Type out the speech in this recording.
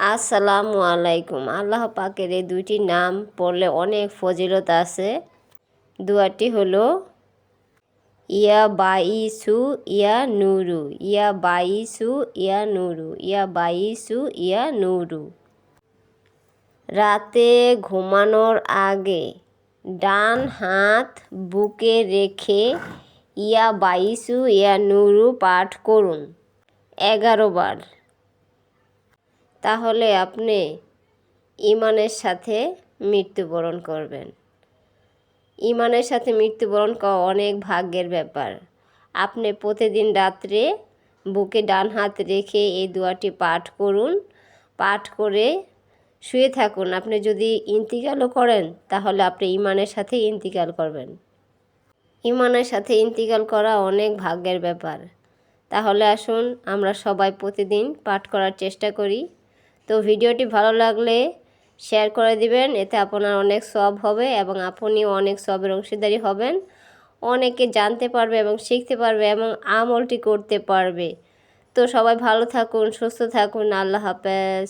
আসসালামু আলাইকুম। আল্লাহ পাকের এই দুইটি নাম পড়লে অনেক ফজিলত আছে। দুয়াটি হলো ইয়া বাইসু ইয়া নুরু, ইয়া বাইসু ইয়া নুরু, ইয়া বাইসু ইয়া নুরু। রাতে ঘুমানোর আগে ডান হাত বুকে রেখে ইয়া বাইসু ইয়া নুরু পাঠ করুন 11 বার। তাহলে আপনি ঈমানের সাথে মৃত্যুবরণ করবেন। ঈমানের সাথে মৃত্যুবরণ করা অনেক ভাগ্যের ব্যাপার। আপনি প্রতিদিন রাত্রে বুকে ডান হাত রেখে এই দোয়াটি পাঠ করুন। পাঠ করে শুয়ে থাকুন। আপনি যদি ইন্তিকালও করেন তাহলে আপনি ঈমানের সাথে ইন্তিকাল করবেন। ঈমানের সাথে ইন্তিকাল করা অনেক ভাগ্যের ব্যাপার। তাহলে আসুন আমরা সবাই প্রতিদিন পাঠ করার চেষ্টা করি। তো ভিডিওটি ভালো লাগলে শেয়ার করে দিবেন, এতে আপনার অনেক সওয়াব হবে এবং আপনিও অনেক সওয়াবের অংশীদারি হবেন। অনেকে জানতে পারবে এবং শিখতে পারবে এবং আমলটি করতে পারবে। তো সবাই ভালো থাকুন, সুস্থ থাকুন। আল্লাহ হাফেজ।